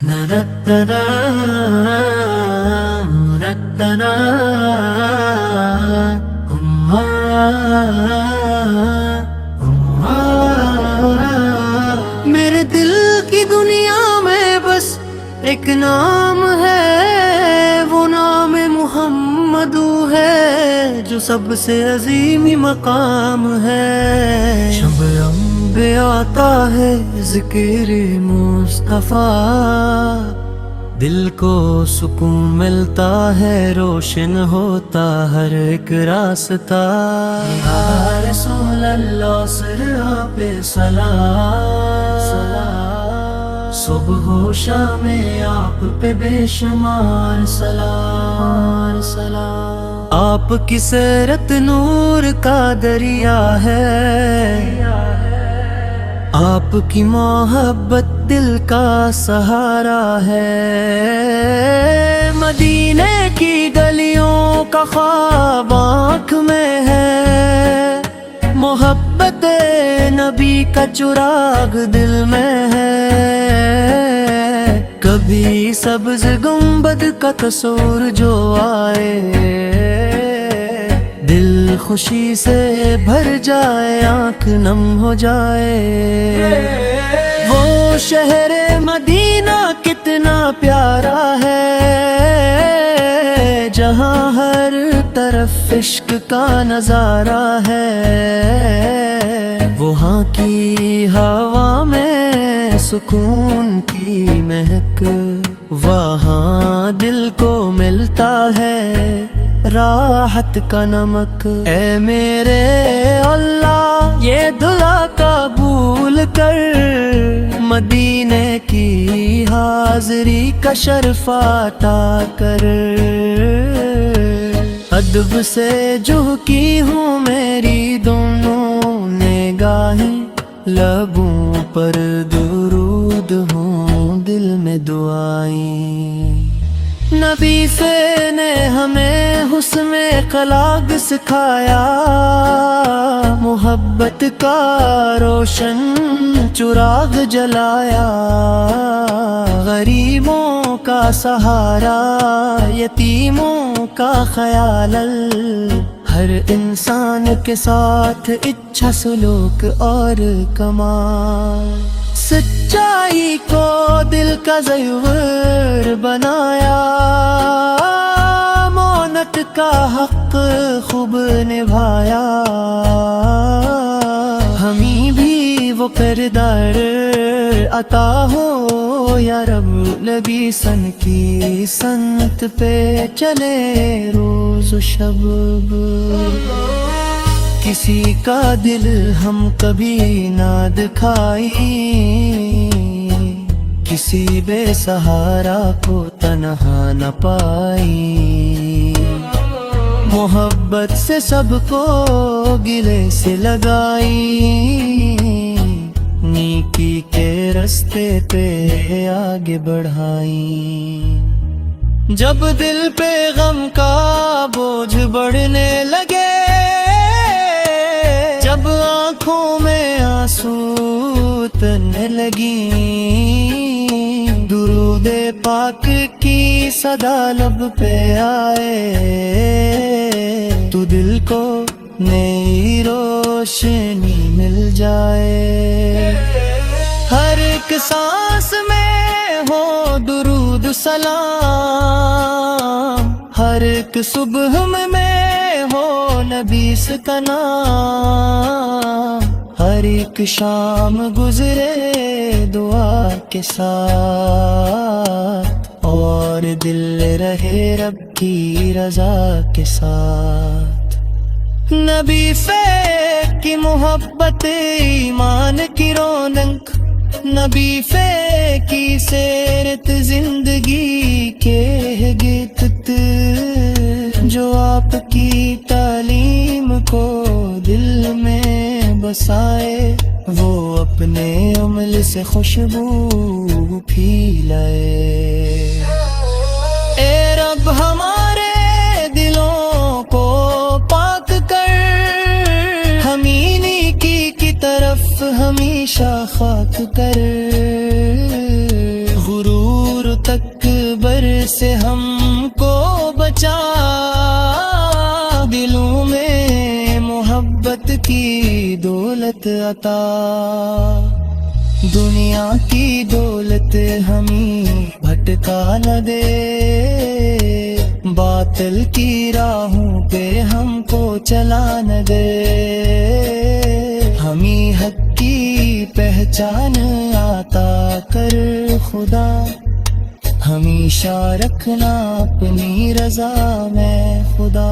میرے دل کی دنیا میں بس ایک نام ہے، وہ نام محمد ہے جو سب سے عظیم مقام ہے۔ شب انبیاء آتا ہے ذکر مصطفیٰ، دل کو سکون ملتا ہے، روشن ہوتا ہر ایک راستہ۔ یا رسول اللہ سر آپ سلام، صبح و شام آپ پہ بے شمار سلام۔ آپ کی سیرت نور کا دریا ہے، آپ کی محبت دل کا سہارا ہے۔ مدینے کی گلیوں کا خواب آنکھ میں ہے، محبت نبی کا چراغ دل میں ہے۔ کبھی سبز گنبد کا تصور جو آئے، دل خوشی سے بھر جائے، آنکھ نم ہو جائے۔ وہ شہر مدینہ کتنا پیارا ہے، جہاں ہر طرف عشق کا نظارہ ہے۔ وہاں کی ہوا میں سکون کی مہک، وہاں دل کو ملتا ہے راحت کا نمک۔ اے میرے اللہ یہ دعا قبول کر، مدینے کی حاضری کا شرف عطا کر۔ ادب سے جو کی ہوں میری دونوں نگاہیں، لبوں پر درود ہوں دل میں دعائیں۔ نبی سے نے ہمیں حسن اخلاق سکھایا، محبت کا روشن چراغ جلایا۔ غریبوں کا سہارا، یتیموں کا خیال، ہر انسان کے ساتھ اچھا سلوک اور کمال۔ سچائی کو دل کا زیور بنایا، مونت کا حق خوب نبھایا۔ ہمیں بھی وہ کردار عطا ہو یا رب، نبی سن کی سنت پہ چلے روز و شب۔ کسی کا دل ہم کبھی نہ دکھائی، کسی بے سہارا کو تنہا نہ پائی۔ محبت سے سب کو گلے سے لگائی، نیکی کے رستے پہ آگے بڑھائی۔ جب دل پہ غم کا بوجھ بڑھنے لگے، جب آنکھوں میں آنسو اترنے لگی، درود پاک کی صدا لب پہ آئے، تو دل کو نئی روشنی مل جائے۔ ہر ایک سانس میں ہو درود سلام، ہر ایک صبح میں ہو نبی کا نام، ہر ایک شام گزرے دعا کے ساتھ، اور دل رہے رب کی رضا کے ساتھ۔ نبی فیک کی محبت ایمان کی رونق، نبی فیک کی سیرت زندگی کے گیت، جو آپ کی تعلیم کو دل میں بسائے، وہ اپنے عمل سے خوشبو پھیلائے۔ اے رب ہمارے دلوں کو پاک کر، ہمیں نیکی کی طرف ہمیشہ خاک کر۔ غرور کفر تکبر سے ہم کو بچا، دلوں میں محبت کی دولت عطا، دنیا کی دولت ہمیں بھٹکا نہ دے، باطل کی راہوں پہ ہم کو چلا نہ دے، ہمیں حق کی پہچان عطا کر خدا، ہمیشہ رکھنا اپنی رضا میں خدا۔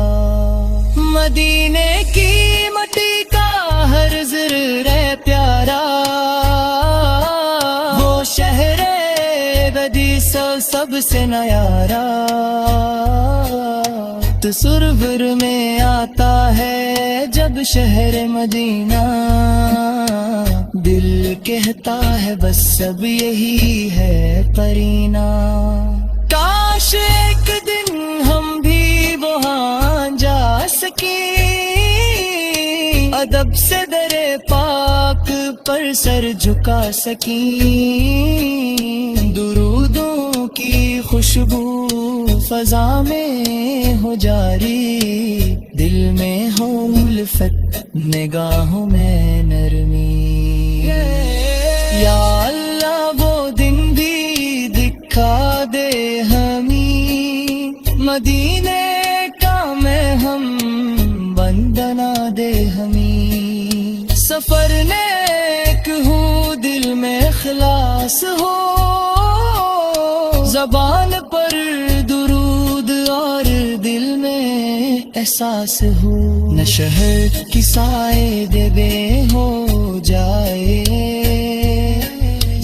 مدینے کی مٹی کا ہر ذرہ پیارا، وہ شہر بدی سب سے نیارا، تصور میں آتا ہے جب شہر مدینہ، دل کہتا ہے بس سب یہی ہے قرینہ، کاش ایک دن ہم بھی وہاں جا سکیں، ادب سے در پاک پر سر جھکا سکیں، درودوں کی خوشبو فضا میں ہو جاری، دل میں ہو الفت نگاہوں میں نرمی، یا اللہ وہ دن بھی دکھا دے ہمیں، مدینے کا میں ہم بندنا دے ہمیں، سفر نیک ہو دل میں اخلاص ہو، زبان پر درود اور دل میں احساس ہو، نہ شہر کی سائے دے بے ہو جائے،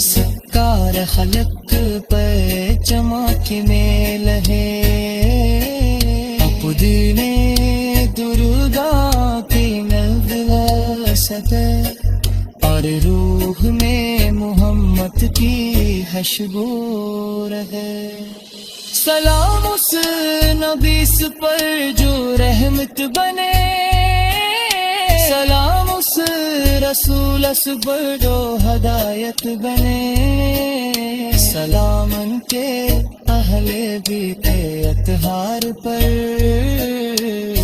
سکار خلق پہ چمک میں لہے، پدینے درگا کی نوست، اور روح میں محمد کی حشبو رہے، سلام اس نبی پر جو رحمت بنے، سلام اس رسول پر جو ہدایت بنے، سلام ان کے اہل بیت اطہار پر،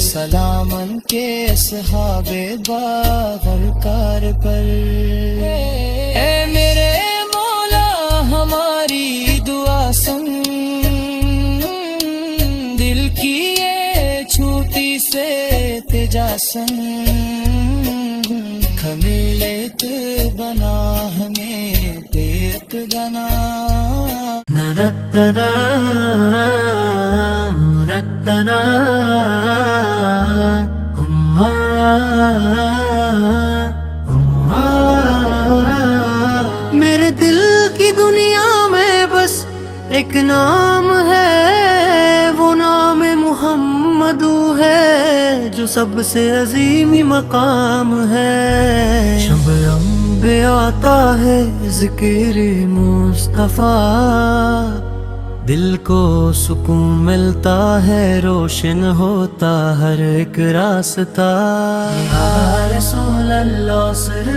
سلام ان کے اصحاب باوقار پر، اے میرے مولا ہماری دعا سن، دل کی یہ چھوٹی سے تجاسن، خمیلت بنا ہمیں دیکھ بنا، رتنا رتنا میرے دل کی دنیا میں بس ایک نام ہے، وہ نام محمد ہے جو سب سے عظیم مقام ہے، شب انبیاء آتا ہے ذکر مصطفیٰ، دل کو سکون ملتا ہے، روشن ہوتا ہر ایک راستہ، یا رسول اللہ سر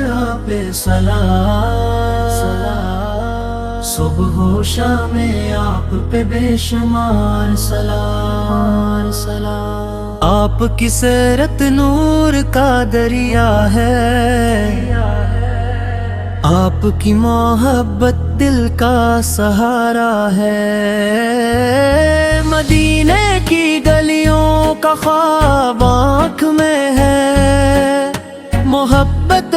پہ سلام، صبح و شام آپ پہ بے شمار سلام، آپ کی سیرت نور کا دریا ہے، آپ کی محبت دل کا سہارا ہے، مدینے کی گلیوں کا خواب آنکھ میں ہے، محبت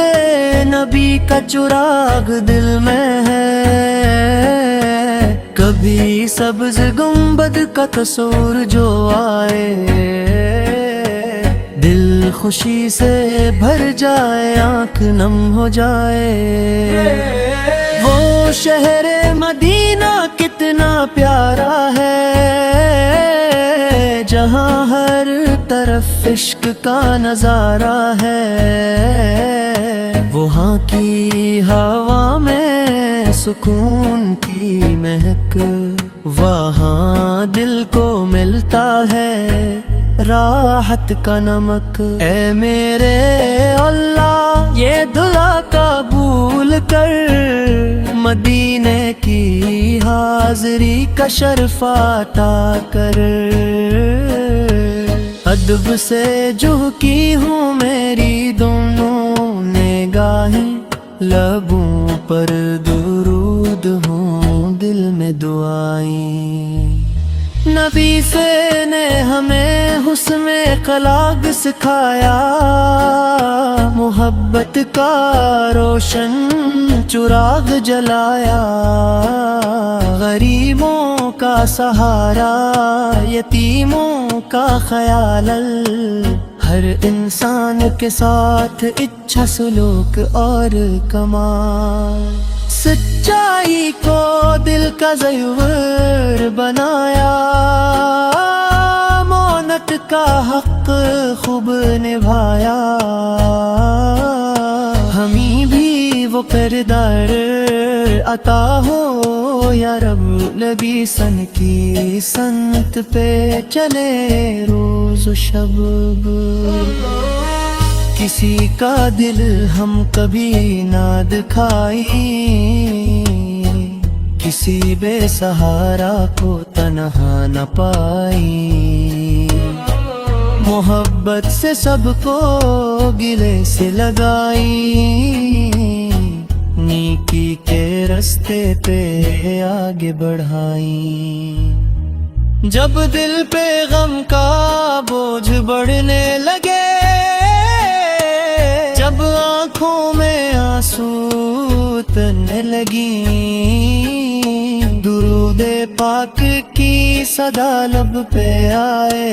نبی کا چراغ دل میں ہے، کبھی سبز گنبد کا تصور جو آئے، دل خوشی سے بھر جائے، آنکھ نم ہو جائے، وہ شہر مدینہ کتنا پیارا ہے، جہاں ہر طرف عشق کا نظارہ ہے، وہاں کی ہوا میں سکون کی مہک، وہاں دل کو ملتا ہے راحت کا نمک، اے میرے اللہ یہ دعا قبول کر، مدینے کی حاضری کا شرف عطا کر، ادب سے جھکی ہوں میری دونوں نگاہیں، لبوں پر درود ہوں دل میں دعائیں۔ نبی سے نے ہمیں حسن اخلاق سکھایا، محبت کا روشن چراغ جلایا، غریبوں کا سہارا، یتیموں کا خیال، ہر انسان کے ساتھ اچھا سلوک اور کمال، سچائی کو دل کا زیور بنایا، مونت کا حق خوب نبھایا، ہمیں بھی وہ کردار عطا ہو یا رب، نبی سن کی سنت پہ چلے روز و شب۔ کسی کا دل ہم کبھی نہ دکھائیں، کسی بے سہارا کو تنہا نہ پائیں، محبت سے سب کو گلے سے لگائیں، نیکی کے راستے پہ آگے بڑھائیں۔ جب دل پہ غم کا بوجھ بڑھنے لگے، جب آنکھوں میں آنسو اترنے لگیں، درود پاک کی صدا لب پہ آئے،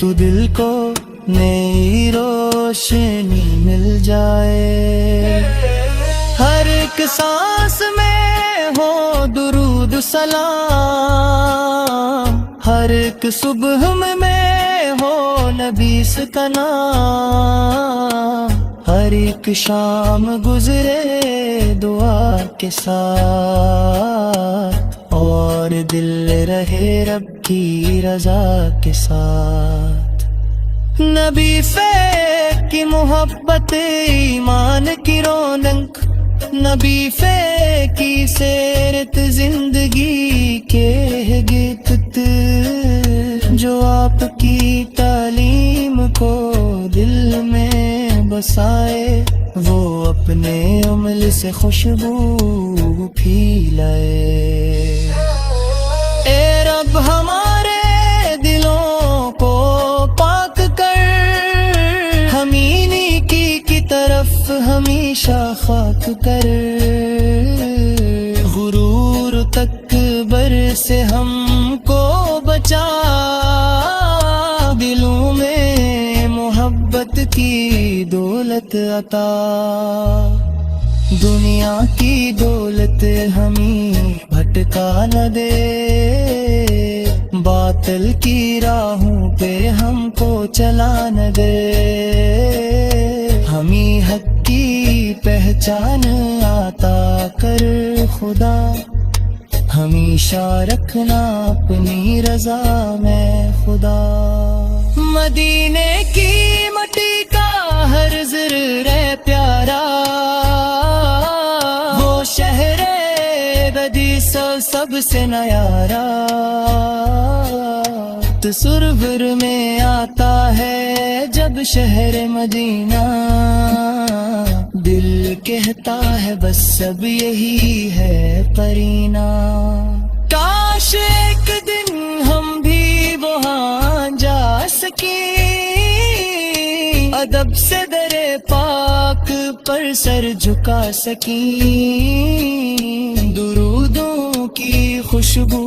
تو دل کو نئی روشنی مل جائے، ہر ایک سانس میں ہو درود سلام، ہر ایک صبح میں ہو نبی کا نام، ہر ایک شام گزرے دعا کے ساتھ، اور دل رہے رب کی رضا کے ساتھ۔ نبی فیک کی محبت ایمان کی رونق، نبی فیک کی سیرت زندگی کے گیت، جو آپ کی تعلیم کو دل میں بسائے، وہ اپنے عمل سے خوشبو پھیلائے۔ اے رب ہمارے دلوں کو پاک کر، ہمیں نیکی کی طرف ہمیشہ خاک کر، غرور تکبر سے ہم کو بچا، دلوں میں محبت کی دولت عطا، دنیا کی دولت ہمیں بھٹکا نہ دے، باطل کی راہوں پہ ہم کو چلا نہ دے، ہمیں حق کی پہچان عطا کر خدا، ہمیشہ رکھنا اپنی رضا میں خدا۔ مدینے کی مٹی کا ہر ذرہ رہ پیارا، وہ شہر بدی سب سے نیارا، تصور میں آتا ہے جب شہر مدینہ، دل کہتا ہے بس سب یہی ہے قرینہ، کاش ایک دن ہم بھی وہاں جا سکیں، ادب سے در پاک پر سر جھکا سکیں، درودوں کی خوشبو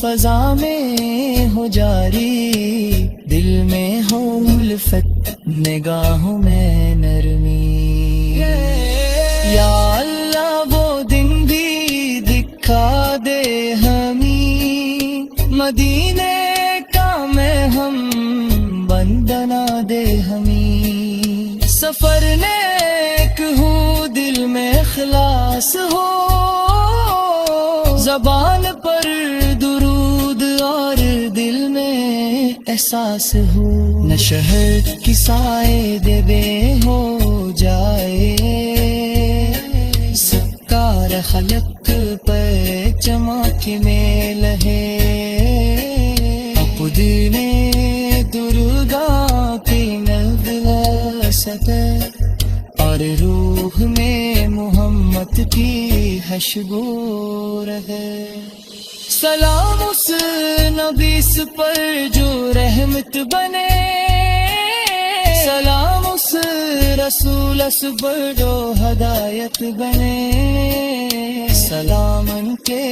فضا میں ہو جاری، دل میں ہو الفت نگاہوں میں نرمی، یا اللہ وہ دن بھی دکھا دے ہمیں، مدینے کا میں ہم بندنا دے ہمیں، سفر نیک ہو دل میں اخلاص ہو، زبان پر درود اور دل میں احساس ہو، نہ شہر کی سائے دے بے ہو جائے، سب کا خلق پر چمک میں لہے خود نے درگاہ کی نوست اور روح میں محمد کی حشگور ہے سلام اس نبی پر جو رحمت بنے سلام اس رسول پر جو ہدایت بنے سلام ان کے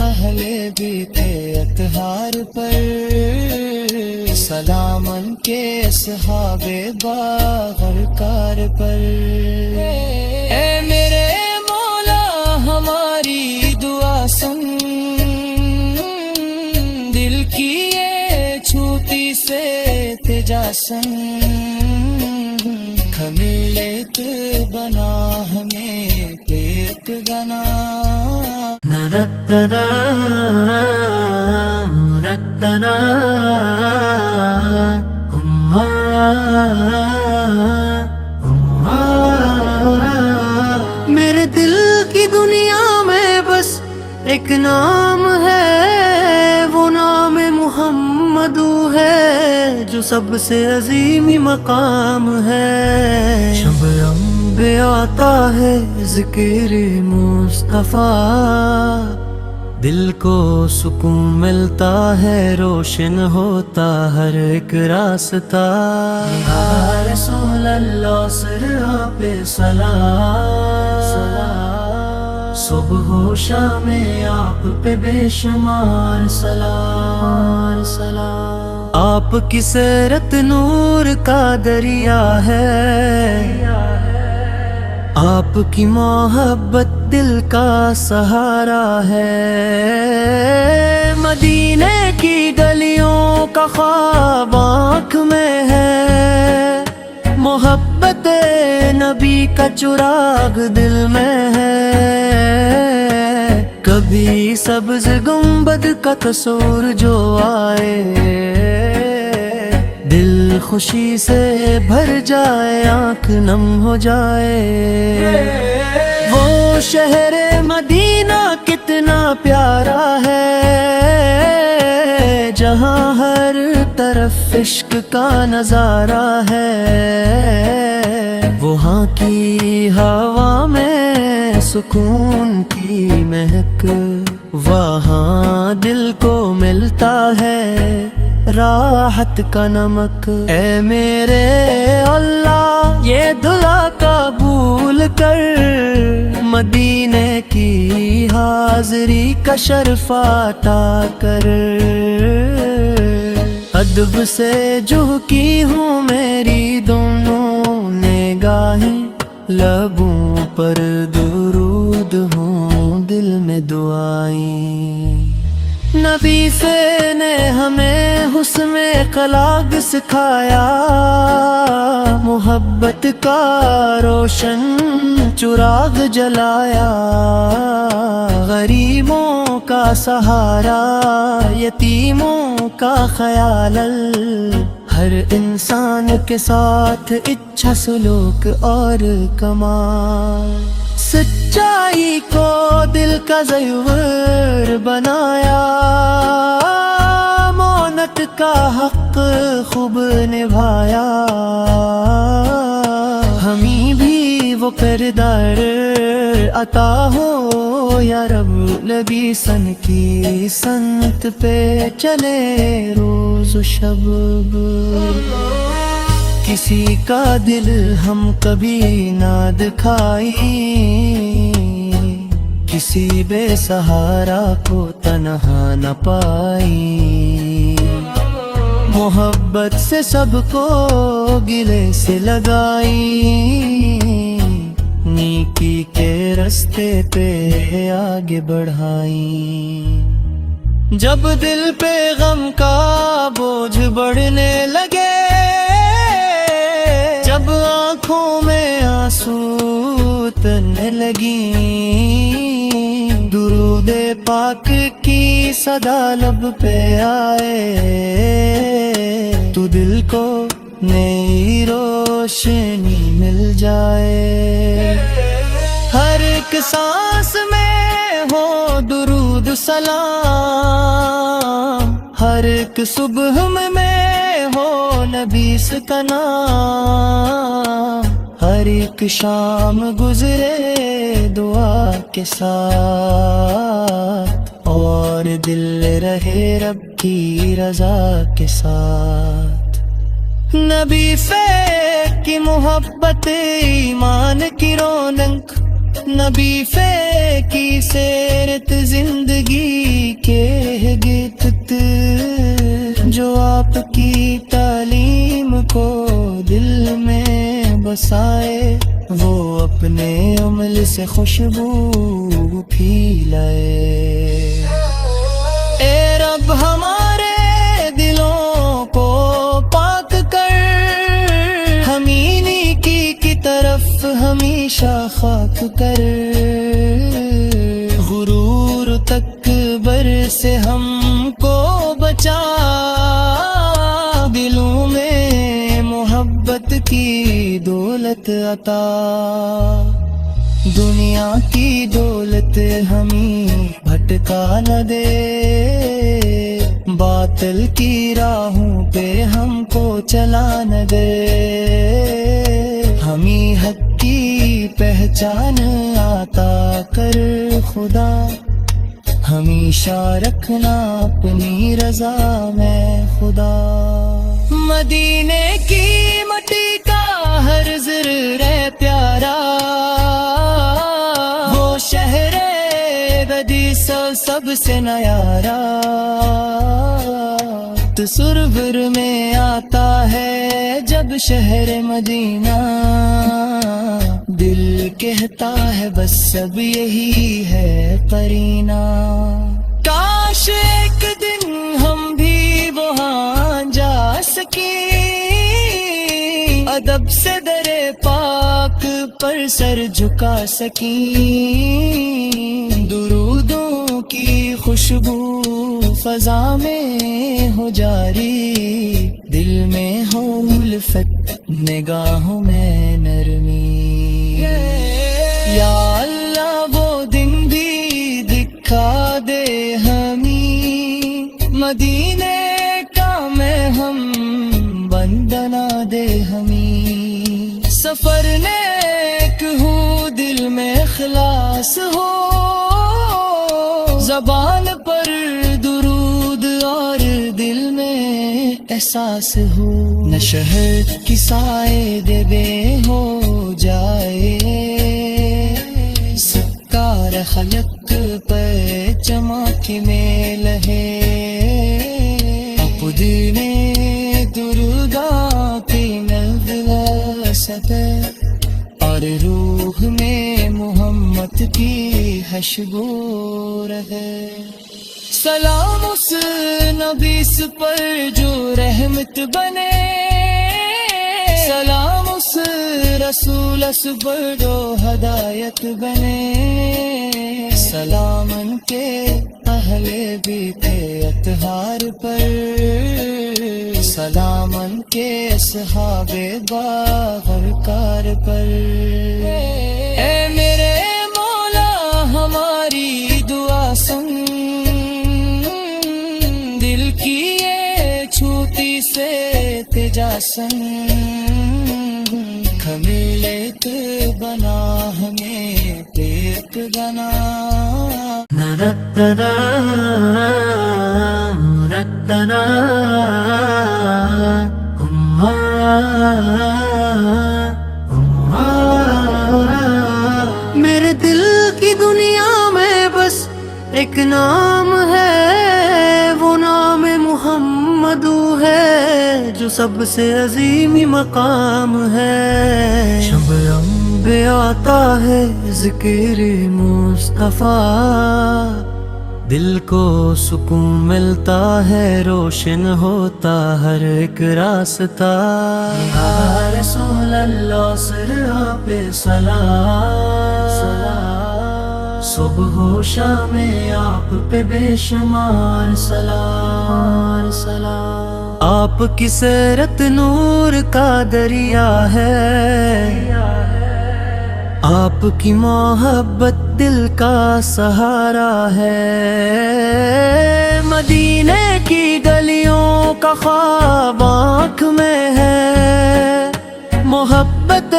اہل بیت اطہار پر سلام ان کے اصحاب باغرکار پر اے میرے مولا ہماری دعا سن دل کی یہ چھوٹی سے تجاسن خمیت بنا ہمیں پیت بنا رتنا رتنا میرے دل کی دنیا میں بس ایک نام ہے وہ نام محمد ہے جو سب سے عظیم مقام ہے شب انبیاء آتا ہے ذکر مصطفیٰ دل کو سکون ملتا ہے روشن ہوتا ہر ایک راستہ یا رسول اللہ سر پہ سلام صبح و شام آپ پہ بے شمار سلام آپ کی سیرت نور کا دریا ہے آپ کی محبت دل کا سہارا ہے مدینے کی گلیوں کا خواب آنکھ میں ہے محبت نبی کا چراغ دل میں ہے کبھی سبز گنبد کا تصور جو آئے دل خوشی سے بھر جائے آنکھ نم ہو جائے وہ شہر مدینہ کتنا پیارا ہے جہاں ہر طرف عشق کا نظارہ ہے وہاں کی ہوا میں سکون کی مہک وہاں دل کو ملتا ہے راحت کا نمک اے میرے اللہ یہ دعا قبول کر مدینے کی حاضری کا شرف عطا کر ادب سے جو کی ہوں میری دونوں نگاہیں لبوں پر درود ہوں دل میں دعائیں نبی سے نے ہمیں حسن اخلاق سکھایا محبت کا روشن چراغ جلایا غریبوں کا سہارا یتیموں کا خیال ہر انسان کے ساتھ اچھا سلوک اور کمال سچائی کو دل کا زیور بنایا مونت کا حق خوب نبھایا ہمیں بھی وہ کردار عطا ہو یا رب نبی سن کی سنت پہ چلے روز و شب کسی کا دل ہم کبھی نہ دکھائیں کسی بے سہارا کو تنہا نہ پائیں محبت سے سب کو گلے سے لگائیں نیکی کے راستے پہ آگے بڑھائیں جب دل پہ غم کا بوجھ بڑھنے لگے جب آنکھوں میں آنسو ترنے لگیں درود پاک کی صدا لب پہ آئے تو دل کو نئی روشنی مل جائے ہر ایک سانس میں ہو درود سلام، ہر ایک صبح میں ہو نبی کا نام، ہر ایک شام گزرے دعا کے ساتھ، اور دل رہے رب کی رضا کے ساتھ۔ نبی فیک کی محبت ایمان کی رونق، نبی فیک کی سیرت زندگی کے گیت، جو آپ کی تعلیم کو دل میں بسائے، وہ اپنے عمل سے خوشبو پھیلائے۔ اے رب ہمارے دلوں کو پاک کر، ہمیں نیکی کی طرف ہمیشہ خاک کر، غرور تکبر سے ہم کو بچا، دلوں میں محبت کی دولت عطا، دنیا کی دولت ہمیں بھٹکا نہ دے، باطل کی راہوں پہ ہم کو چلا نہ دے، ہمیں حق کی پہچان عطا کر خدا، ہمیشہ رکھنا اپنی رضا میں خدا۔ مدینے کی مٹی کا ہر ذرہ پیارا، وہ شہر بدی سب سے نیارا، تصور میں آتا ہے جب شہر مدینہ، دل کہتا ہے بس سب یہی ہے قرینہ، کاش ایک دن ہم بھی وہاں جا سکیں، ادب سے در پاک پر سر جھکا سکیں، درودوں کی خوشبو فضا میں ہو جاری، دل میں ہو الفت نگاہوں میں نرمی، یا اللہ وہ دن بھی دکھا دے ہمیں، مدینے کا میں ہم بندنا دے ہمیں، سفر نیک ہو دل میں اخلاص ہو، زبان پر درود اور دل میں احساس ہو، نہ شہر کی سائے دے بے ہو جائے، سکار خلق پر چمک میں لہے، اپدینے درگاہ کی نوست، اور روح میں محمد کی حشبو رہے۔ سلام اس نبی پر جو رحمت بنے، سلام اس رسول پر جو ہدایت بنے، سلام ان کے اہل بیت اطہار پر، سلام ان کے اصحاب باوقار پر۔ اے میرے مولا ہماری دعا سن، دل کی یہ چھوٹی سے تجاسن، خمیلت بنا ہمیں ایک گنا، رتنا رتنا میرے دل کی دنیا میں بس ایک نام ہے، وہ نام محمد ہے، جو سب سے عظیم مقام ہے، شب انبیاء آتا ہے ذکر مصطفیٰ، دل کو سکون ملتا ہے، روشن ہوتا ہر ایک راستہ، یا رسول اللہ سر آپ سلام، صبح و شام آپ پہ بے شمار سلام، آپ کی سیرت نور کا دریا ہے، آپ کی محبت دل کا سہارا ہے، مدینے کی گلیوں کا خواب آنکھ میں ہے، محبت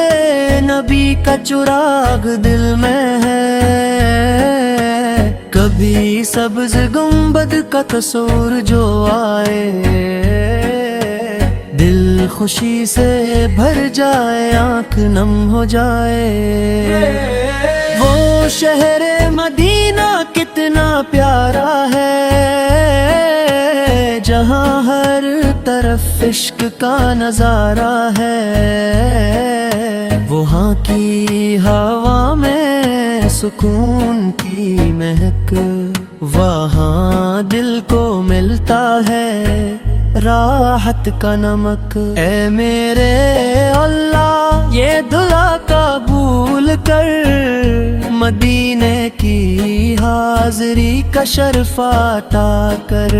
نبی کا چراغ دل میں ہے، کبھی سبز گنبد کا تصور جو آئے، دل خوشی سے بھر جائے، آنکھ نم ہو جائے۔ وہ شہر مدینہ کتنا پیارا ہے، جہاں ہر طرف عشق کا نظارہ ہے، وہاں کی ہوا میں سکون کی مہک، وہاں دل کو ملتا ہے راحت کا نمک۔ اے میرے اللہ یہ دعا قبول کر، مدینے کی حاضری کا شرف عطا کر،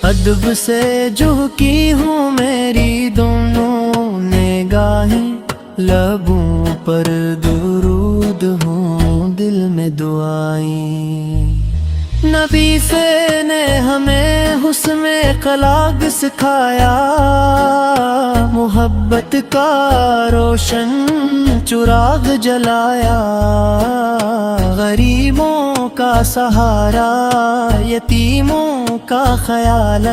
ادب سے جھکی ہوں میری دونوں نگاہیں، لبوں پر درود ہوں دل میں دعائیں۔ نبی سے نے ہمیں حسن اخلاق سکھایا، محبت کا روشن چراغ جلایا، غریبوں کا سہارا، یتیموں کا خیال،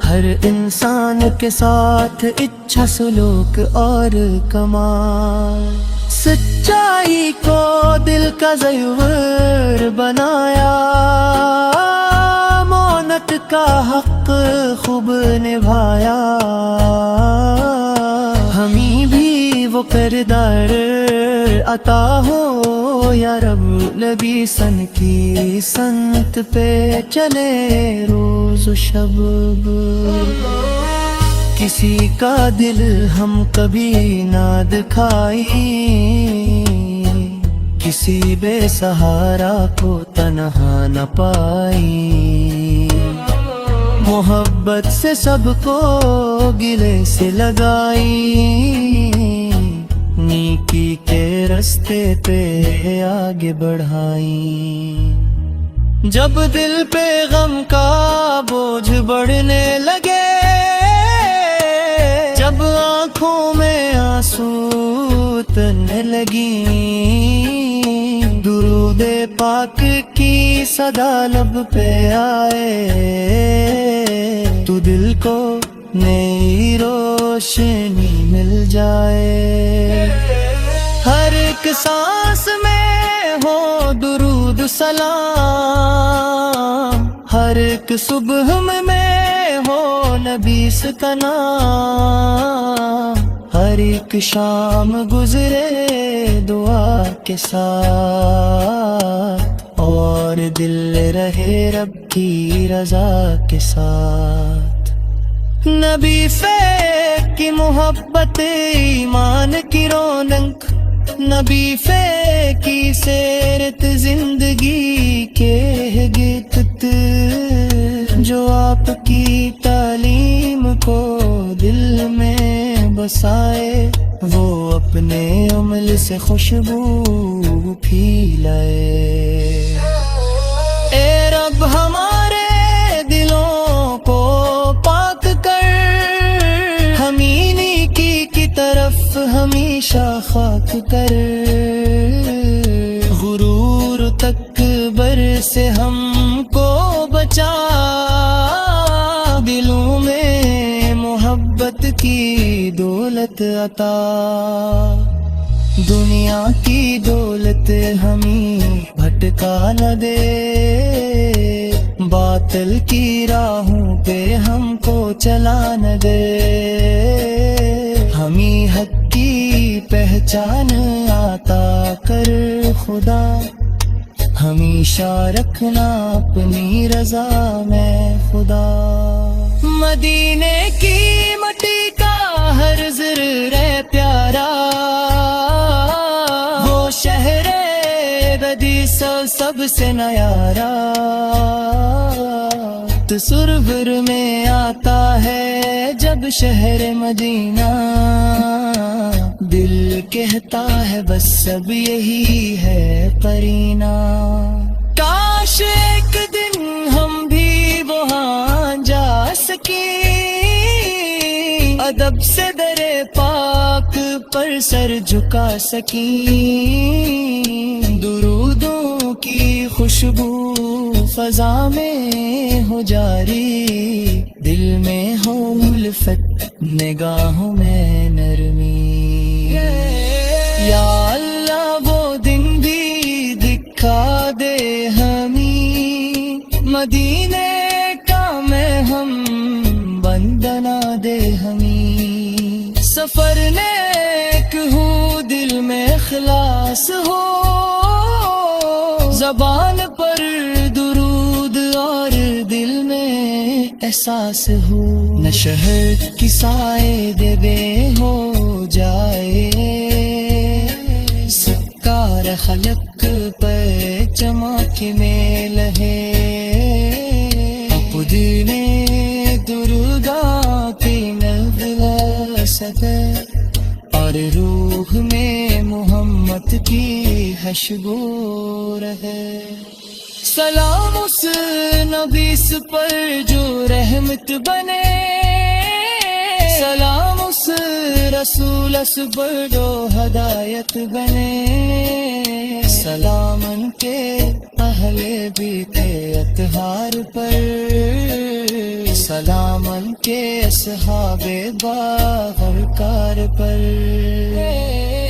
ہر انسان کے ساتھ اچھا سلوک اور کمال، سچائی کو دل کا زیور بنایا، مونت کا حق خوب نبھایا، ہمیں بھی وہ کردار عطا ہو یا رب، نبی سن کی سنت پہ چلے روز و شب، کسی کا دل ہم کبھی نہ دکھائیں، کسی بے سہارا کو تنہا نہ پائیں، محبت سے سب کو گلے سے لگائیں، نیکی کے راستے پہ آگے بڑھائیں، جب دل پہ غم کا بوجھ بڑھنے لگے، جب آنکھوں میں آنسو اترنے لگیں، درود پاک کی صدا لب پہ آئے، تو دل کو نئی روشنی مل جائے، ہر ایک سانس میں ہو درود سلام، ہر ایک صبح میں ہو نبی کا نام، ہر ایک شام گزرے دعا کے ساتھ، اور دل رہے رب کی رضا کے ساتھ، نبی فیک کی محبت ایمان کی رونق، نبی فیک کی سیرت زندگی کے گیت، جو آپ کی تعلیم کو دل میں بسائے، وہ اپنے عمل سے خوشبو پھیلائے، اے رب ہمارے دلوں کو پاک کر، ہمیں نیکی کی طرف ہمیشہ خاک کر، غرور تکبر سے ہم کو بچا، دلوں میں محبت کی دولت عطا، دنیا کی دولت ہمیں بھٹکا نہ دے، باطل کی راہوں پہ ہم کو چلا نہ دے، ہمیں حق کی پہچان عطا کر خدا، ہمیشہ رکھنا اپنی رضا میں خدا، مدینے کی مٹی کا ہر ذرہ پیارا، وہ شہر بدی سب سے نیارا، تصور میں آتا ہے جب شہر مدینہ، دل کہتا ہے بس سب یہی ہے قرینہ، کاش ایک دن ہم بھی وہاں جا سکیں، ادب سے در پاک پر سر جھکا سکیں، درودوں کی خوشبو فضا میں ہو جاری، دل میں ہو الفت نگاہوں میں نرمی، یا اللہ وہ دن بھی دکھا دے ہمیں، مدینے کا میں ہم بندنا دے ہمیں، سفر نیک ہو دل میں اخلاص ہو، زبان پر درود اور دل میں احساس ہو، نہ شہر کی سائے دے بے ہو جائے، سکار خلق پر چمک میں لہے، پدینے درگاہ کی نغمہ سدے، اور روح میں محمد کی حشبو رہے، سلام اس نبی پر جو رحمت بنے، سلام اس رسول پر جو ہدایت بنے، سلام ان کے اہل بیت اطہار پر، سلام ان کے اصحاب باوقار پر،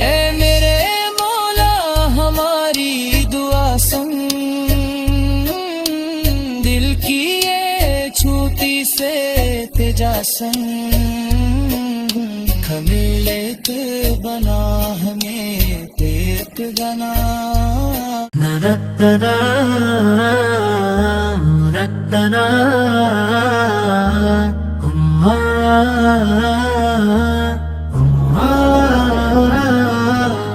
اے میرے مولا ہماری دعا سن، دل کی یہ چھوٹی سے تجاسن، خمیلت بنا ہمیں تیت گنا، رتنا رتنا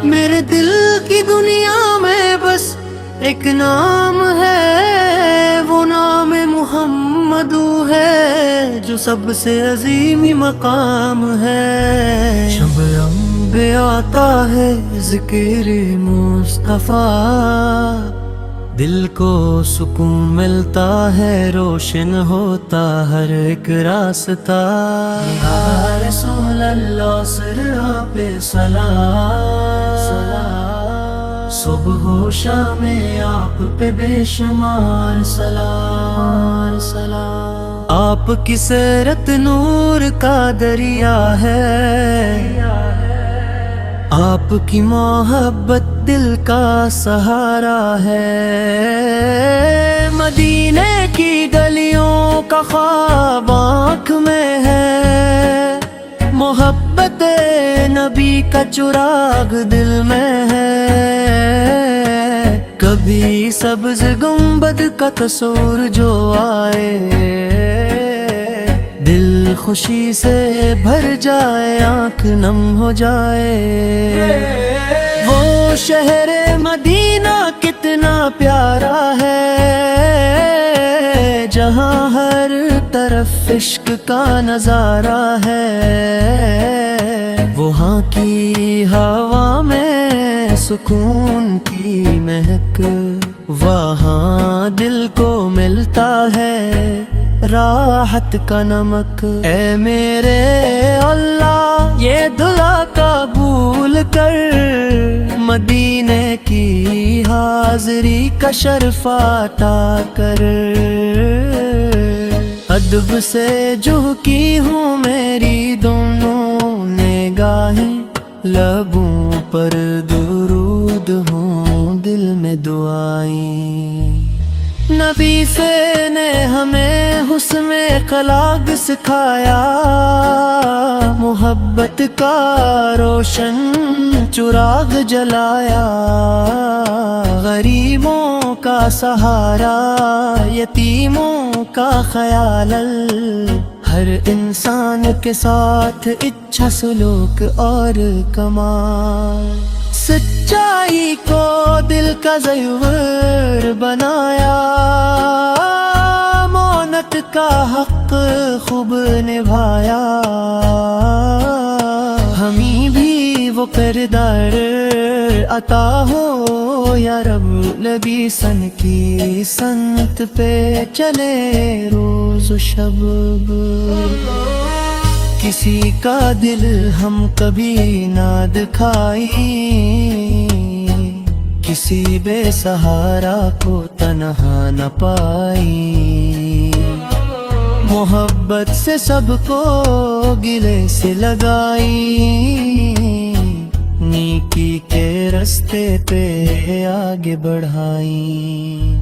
میرے دل کی دنیا میں بس ایک نام ہے، وہ نام محمد ہے جو سب سے عظیم مقام ہے، شب انبیاء آتا ہے ذکر مصطفیٰ، دل کو سکون ملتا ہے، روشن ہوتا ہر ایک راستہ، یا رسول اللہ سر پہ سلام، صبح و شام آپ پہ بے شمار سلام، آپ کی سیرت نور کا دریا ہے، آپ کی محبت دل کا سہارا ہے، مدینے کی گلیوں کا خواب آنکھ میں ہے، محبت نبی کا چراغ دل میں ہے، کبھی سبز گنبد کا تصور جو آئے، دل خوشی سے بھر جائے، آنکھ نم ہو جائے، وہ شہر مدینہ کتنا پیارا ہے، جہاں ہر طرف عشق کا نظارہ ہے، وہاں کی ہوا میں سکون کی مہک، وہاں دل کو ملتا ہے راحت کا نمک، اے میرے اللہ یہ دعا قبول کر، مدینے کی حاضری کا شرف عطا کر، ادب سے جو کی ہوں میری دونوں نگاہیں، لبوں پر درود ہوں دل میں دعائیں، نبی سے نے ہمیں حسن اخلاق سکھایا، محبت کا روشن چراغ جلایا، غریبوں کا سہارا، یتیموں کا خیال، ہر انسان کے ساتھ اچھا سلوک اور کمال، سچائی کو دل کا زیور بنایا، مونت کا حق خوب نبھایا، ہمیں بھی وہ کردار عطا ہو یا رب، نبی سن کی سنت پہ چلے روز و شب۔ کسی کا دل ہم کبھی نہ دکھائیں، کسی بے سہارا کو تنہا نہ پائیں، محبت سے سب کو گلے سے لگائیں، نیکی کے رستے پہ آگے بڑھائیں۔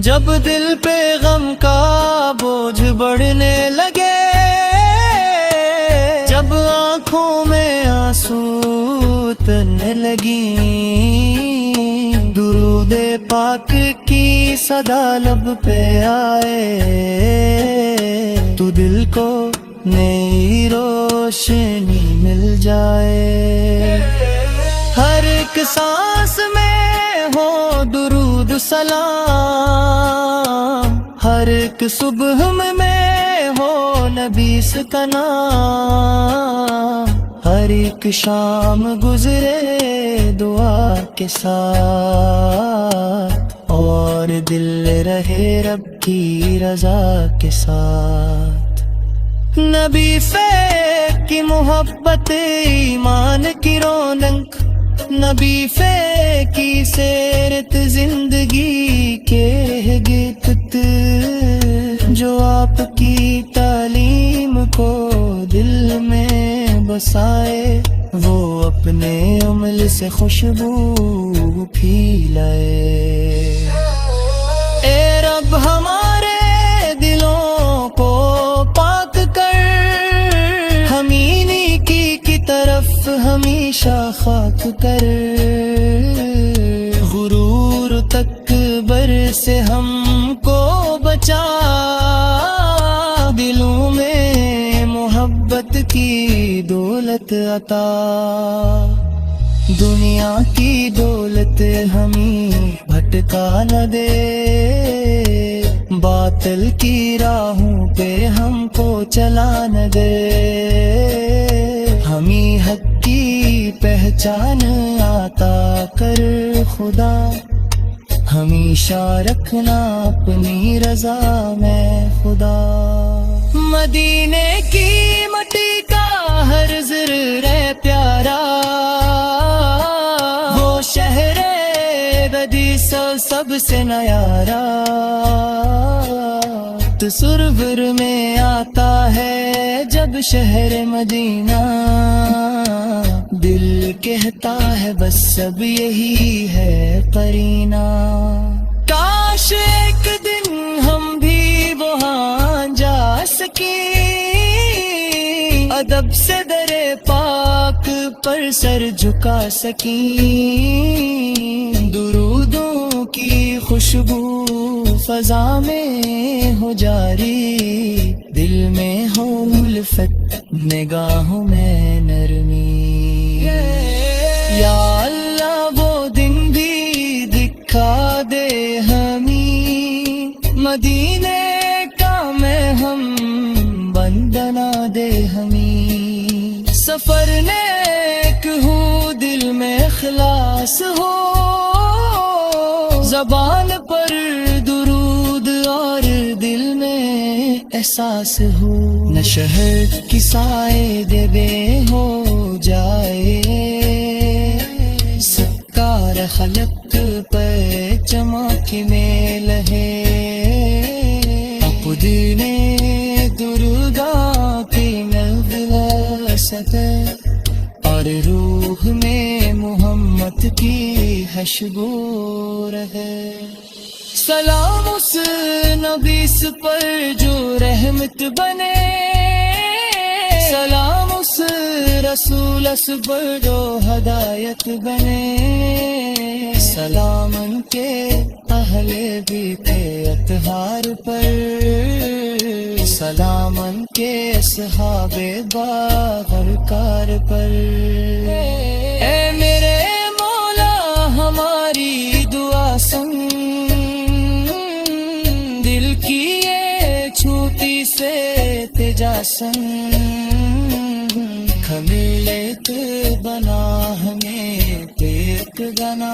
جب دل پہ غم کا بوجھ بڑھنے لگے، جب آنکھوں میں آنسو اترنے لگیں، درود پاک کی صدا لب پہ آئے، تو دل کو نئی روشنی مل جائے۔ ہر ایک سانس میں ہو درود سلام، ہر ایک صبح میں ہو نبی کا نام، ہر ایک شام گزرے دعا کے ساتھ، اور دل رہے رب کی رضا کے ساتھ۔ نبی فیک کی محبت ایمان کی رونق، نبی فیک کی سیرت زندگی کے گیت، جو آپ کی تعلیم کو دل میں بسائے، وہ اپنے عمل سے خوشبو پھیلائے۔ اے رب ہمارے دلوں کو پاک کر، ہمیں نیکی کی طرف ہمیشہ خاک کر، غرور تکبر سے ہم کو بچا، دلوں میں محبت کی دولت عطا، دنیا کی دولت ہمیں بھٹکا نہ دے، باطل کی راہوں پہ ہم کو چلا نہ دے، ہمیں حق کی پہچان عطا کر خدا، ہمیشہ رکھنا اپنی رضا میں خدا۔ مدینے کی مٹی کا ہر ذرہ پیارا، وہ شہر بدی سب سے نیارا، تصور میں آتا ہے جب شہر مدینہ، دل کہتا ہے بس سب یہی ہے قرینہ۔ کاش ایک دن ہم بھی وہاں جا سکیں، ادب سے در پاک پر سر جھکا سکیں، درودوں کی خوشبو فضا میں ہو جاری، دل میں ہو الفت نگاہوں میں نرمی۔ یا اللہ وہ دن بھی دکھا دے ہمیں، مدینے کا میں ہم بندنا دے ہمیں، سفر نیک ہو دل میں اخلاص ہو، زبان پر درود اور دل میں احساس ہو، نہ شہر کی سائے دے بے ہو جائے، ستار خلق پہ چمک میں لہے، اپنے درگاہ کی نغلست، اور روح میں محمد کی حشبو رہے۔ سلام اس نبی پر جو رحمت بنے، سلام اس رسول پر جو ہدایت بنے، سلام ان کے اہل بیت اطہار پر، سلام ان کے اصحاب باغرکار پر۔ اے میرے مولا ہماری دعا سن، دل کی یہ چھوٹی سے تجا سن، خمیلے پہ بنا ہمیں پیٹ گنا